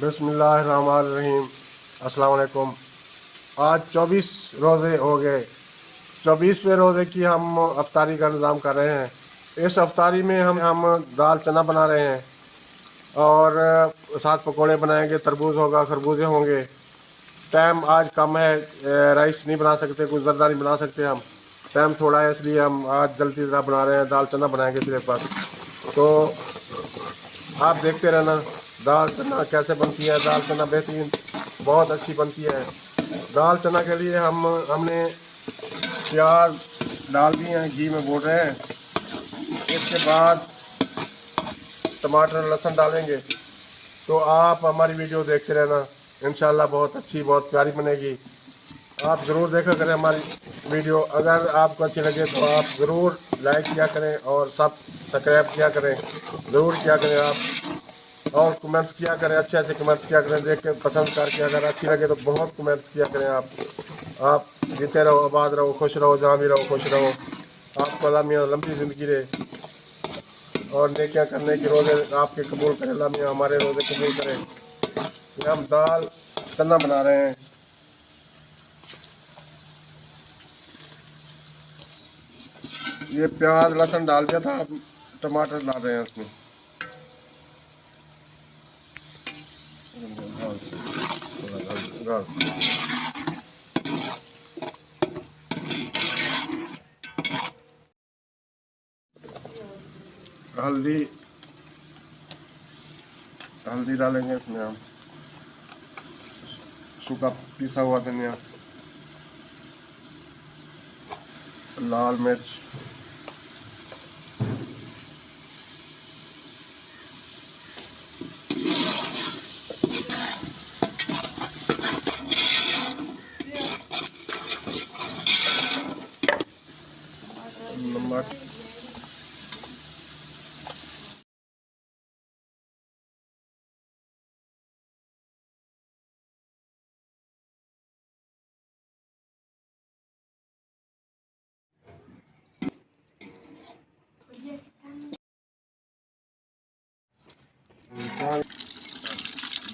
बिस्मिल्लाहिर्रहमानिर्रहीम। अस्सलाम वालेकुम। आज 24 रोज़े हो गए। 24वें रोज़े की हम अफ्तारी का इंतज़ाम कर रहे हैं। इस अफ्तारी में हम दाल चना बना रहे हैं और साथ पकोड़े बनाएंगे, तरबूज होगा, खरबूजे होंगे। टाइम आज कम है, राइस नहीं बना सकते, कुछ ज़्यादा नहीं बना सकते हम। टाइम थोड़ा है, इसलिए हम आज जल्दी ज़रा बना रहे हैं। दाल चना बनाएंगे सिर्फ बस। तो आप देखते रहना दाल चना कैसे बनती है। दाल चना बेहतरीन, बहुत अच्छी बनती है। दाल चना के लिए हमने प्याज डाल दिए हैं, घी में भून रहे हैं। इसके बाद टमाटर लहसुन डालेंगे। तो आप हमारी वीडियो देखते रहना, इंशाल्लाह बहुत अच्छी, बहुत प्यारी बनेगी। आप ज़रूर देखा करें हमारी वीडियो। अगर आपको अच्छी लगे तो आप ज़रूर लाइक किया करें और सब्सक्राइब किया करें, ज़रूर किया करें आप। और कमेंट्स किया करें, अच्छे अच्छे कमेंट्स किया करें, देख के पसंद करके। अगर अच्छी लगे तो बहुत कमेंट्स किया करें आप जीते रहो, आबाद रहो, खुश रहो, जहाँ भी रहो खुश रहो। आपको अल्लाह मियां लंबी ज़िंदगी दे और नेकियां करने के रोज़े आपके कबूल करे। अल्लाह मियां हमारे रोज़े कबूल करे। ये हम दाल चना बना रहे हैं। ये प्याज लहसुन डाल दिया था, अब टमाटर डाल रहे हैं उसमें। हल्दी हल्दी डालेंगे इसमें हम, सूखा पिसा हुआ धनिया, लाल मिर्च, नमक,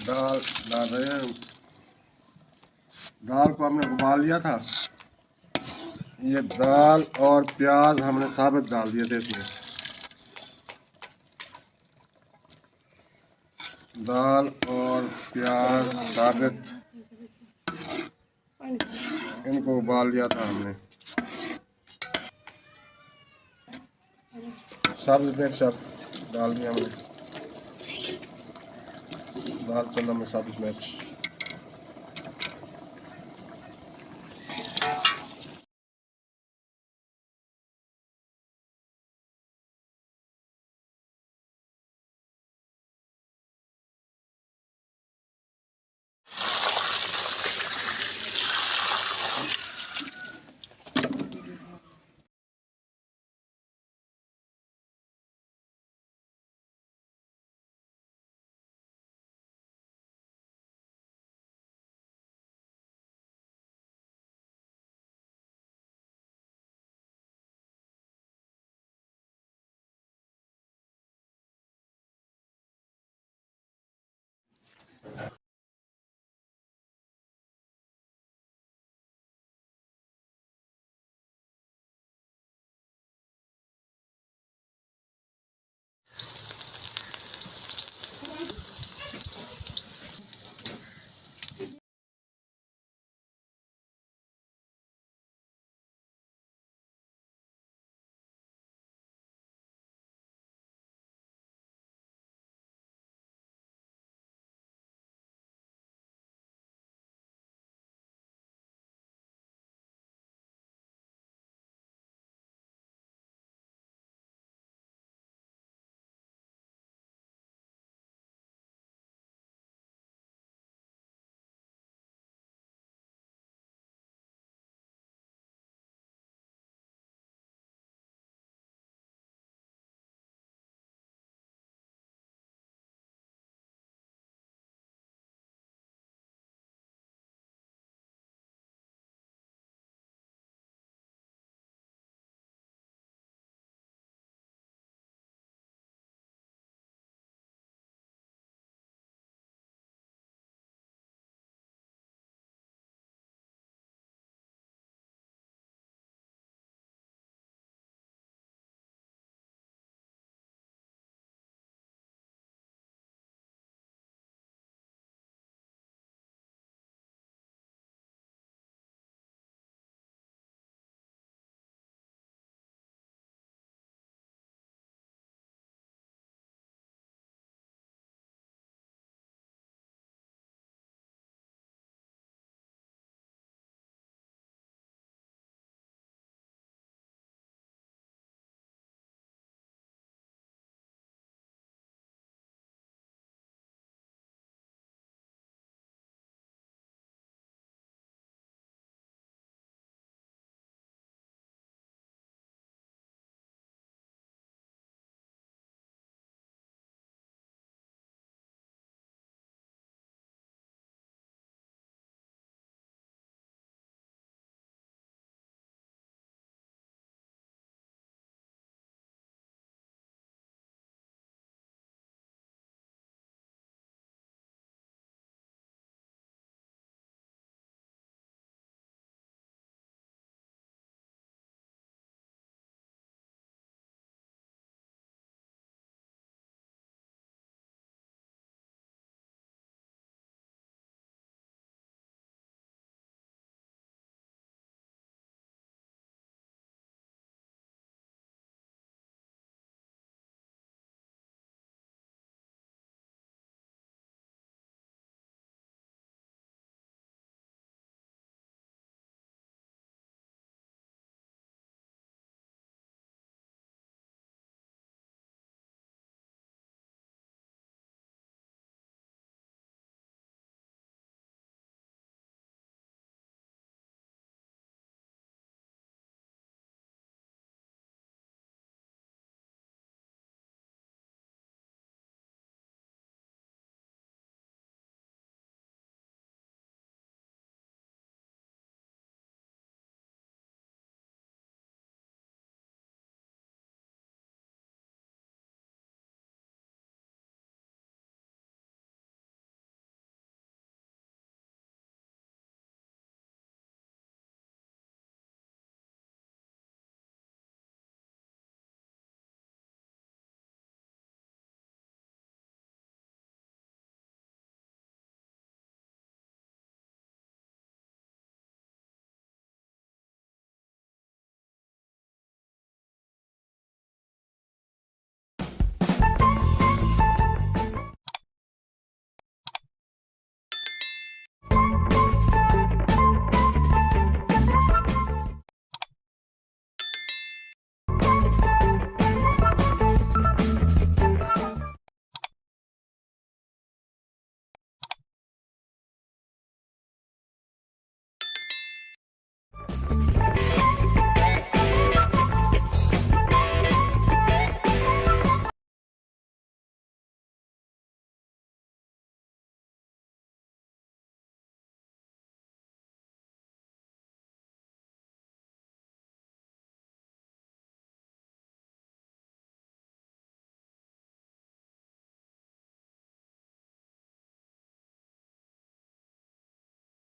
दाल डाल रहे हैं। दाल को हमने उबाल लिया था। ये दाल और प्याज हमने साबित डाल दिए थे इसमें। दाल और प्याज साबित, इनको उबाल लिया था हमने। सब्ज मिर्च डाल दिया हमने दाल चना में, सब्ज मिर्च।